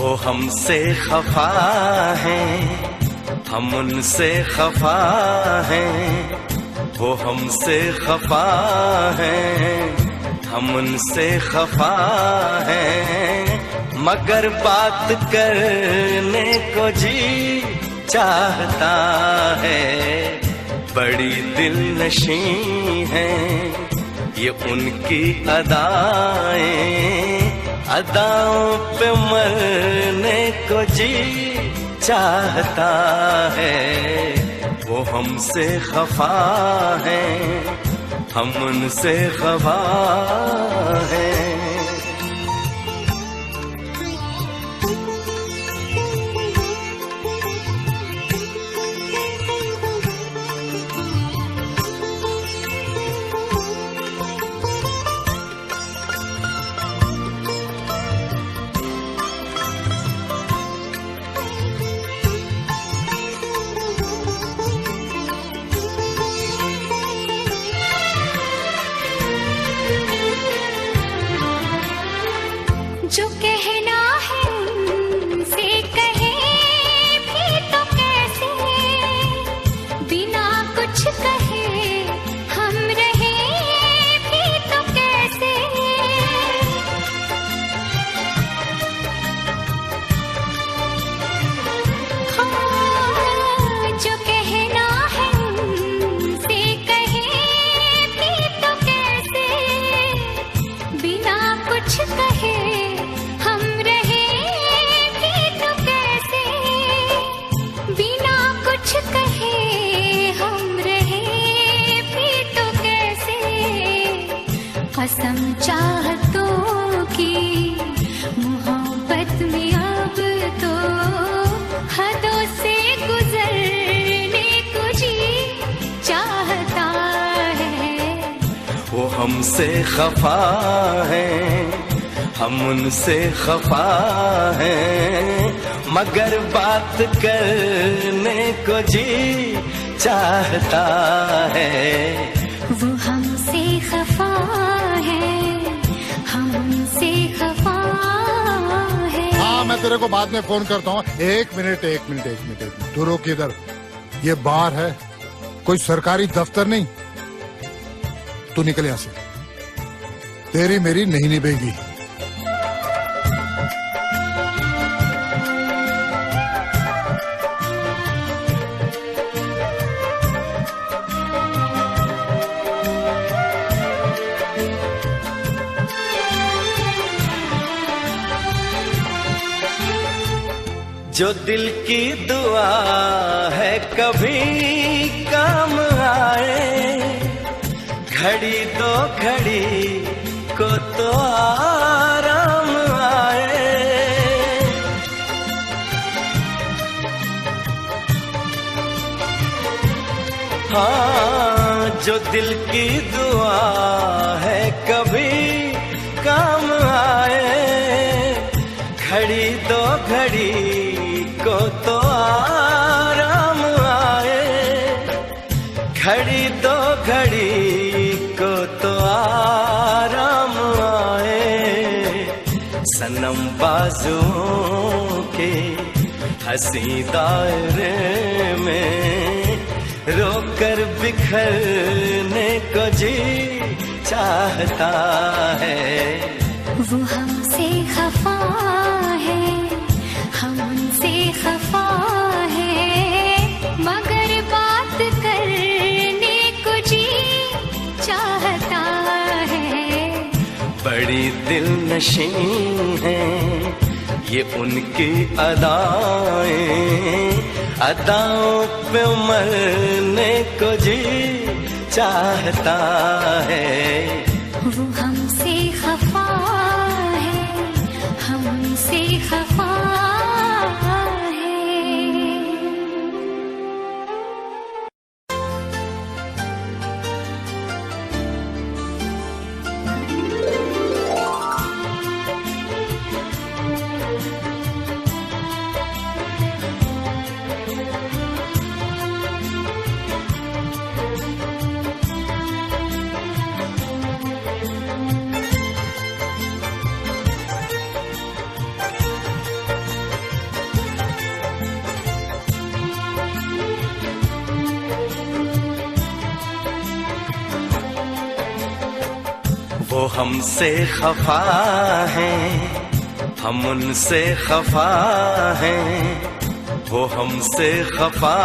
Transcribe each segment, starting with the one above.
वो हमसे खफा हैं, हम उनसे खफा हैं। वो हमसे खफा हैं, हम उनसे खफा हैं। मगर बात करने को जी चाहता है। बड़ी दिलनशी हैं ये उनकी अदाएं, अदाओं पे मरने को जी चाहता है। वो हमसे खफा हैं, हम उनसे खफा हैं। जो कहना है उनसे कहे भी तो कैसे, बिना कुछ कहे हम रहे भी तो कैसे। हाँ, जो कहना है उनसे कहे भी तो कैसे, बिना कुछ कहे कसम चाहतों की मोहब्बत में अब तो हदों से गुजरने को जी चाहता है। वो हमसे खफा हैं, हम उनसे खफा हैं। मगर बात करने को जी चाहता है। वो हमसे खफा मैं तेरे को बाद में फोन करता हूँ। एक मिनट तू रुक इधर। ये बार है, कोई सरकारी दफ्तर नहीं। तू निकल यहाँ से, तेरी मेरी नहीं निभेगी। जो दिल की दुआ है कभी काम आए, घड़ी दो घड़ी को तो आराम आए। हाँ, जो दिल की दुआ है कभी काम आए, घड़ी दो घड़ी को तो आराम आए। घड़ी दो घड़ी को तो आराम आए। सनम बाजुओं के हंसी दायरे में रोकर बिखरने को जी चाहता है। वो हमसे खफा है, हम उनसे खफा है। मगर बात करने को जी चाहता है। बड़ी दिलनशी हैं ये उनकी अदाएं, अदाओं पे मरने को जी चाहता है। वो हमसे खफा है, हम उनसे खफा है। वो हमसे खफा हैं, हम उनसे खफा हैं। वो हमसे खफा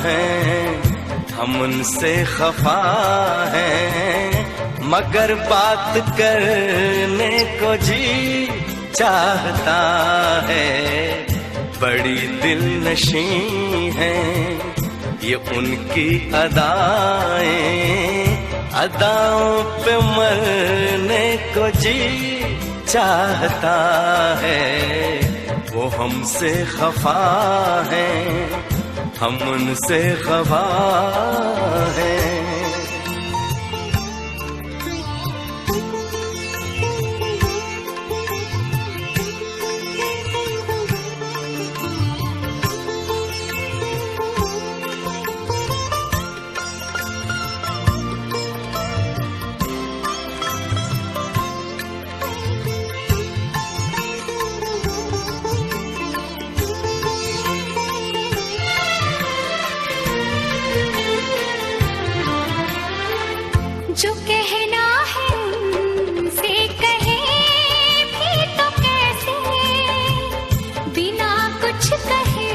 हैं, हम उनसे खफा हैं। मगर बात करने को जी चाहता है। बड़ी दिलनशी हैं ये उनकी अदाएं, अदाओं पे मरने को जी चाहता है। वो हमसे खफा हैं, हम उनसे खफा हैं। जो कहना है उनसे कहे भी तो कैसे, बिना कुछ कहे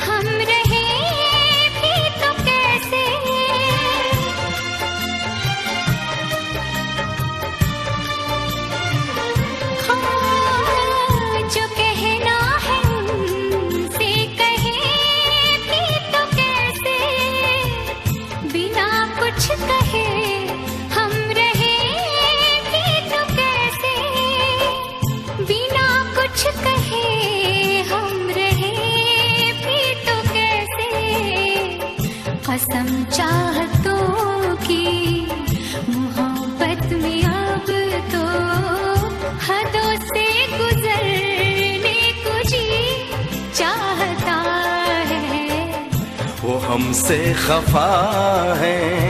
हम रहे भी तो कैसे। हाँ, जो कहना है उनसे कहे भी तो कैसे, बिना कुछ कहे हम रहे भी तो कैसे। बिना कुछ कहे हम रहे भी तो कैसे। कसम चाहतों की मोहब्बत में अब तो हदों से गुजरने को जी चाहता है। वो हमसे खफा हैं,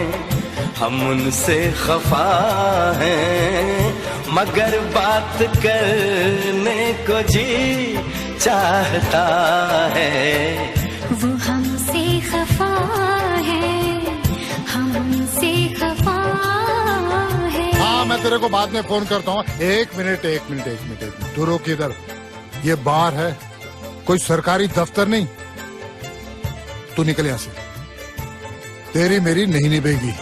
हम उनसे खफा हैं। मगर बात करने को जी चाहता है। वो हमसे खफा है, हम उनसे खफा है। हाँ, मैं तेरे को बाद में फोन करता हूँ। एक मिनट एक मिनट एक मिनट एक मिनट, तू रुक इधर। ये बार है, कोई सरकारी दफ्तर नहीं। तू निकल यहाँ से, तेरी मेरी नहीं निभेगी।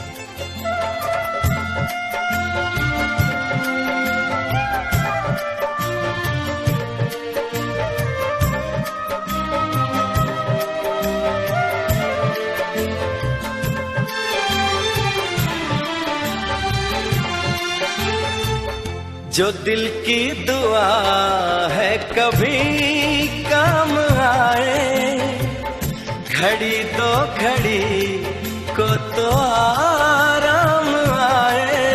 जो दिल की दुआ है कभी काम आए, घड़ी दो घड़ी को तो आराम आए।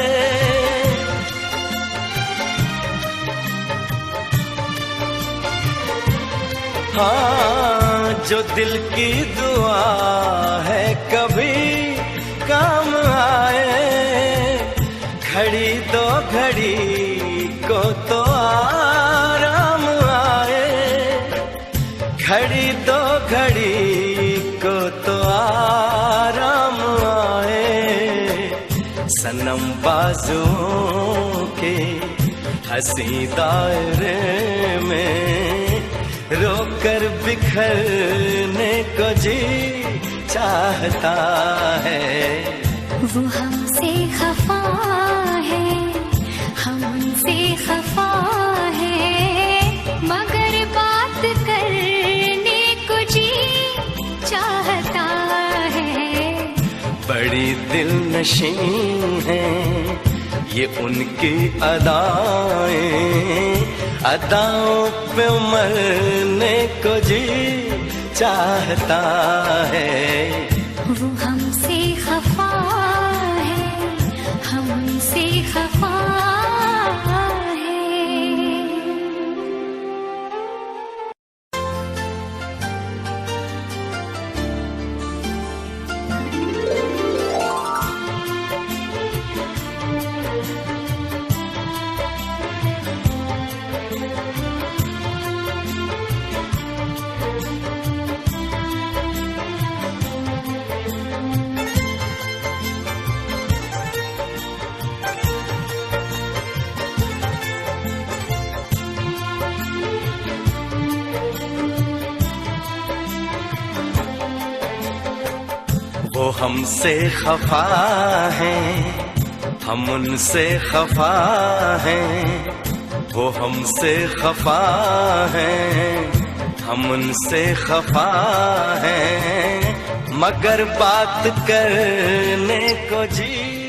हाँ, जो दिल की दुआ है कभी काम आए, घड़ी दो घड़ी को तो आराम आए। घड़ी दो घड़ी को तो आराम आए। सनम बाजुओं के हंसी दायरे में रोकर बिखरने को जी चाहता है। वो हमसे खफा है, हम उनसे खफा है। मगर बात करने को जी चाहता है। बड़ी दिलनशी हैं ये उनकी अदाएं, अदाओं पे मरने को जी चाहता है। वो हमसे खफा है, हम उनसे खफा है। वो हमसे खफा हैं, हम उनसे खफा हैं। वो हमसे खफा हैं, हम उनसे खफा हैं। मगर बात करने को जी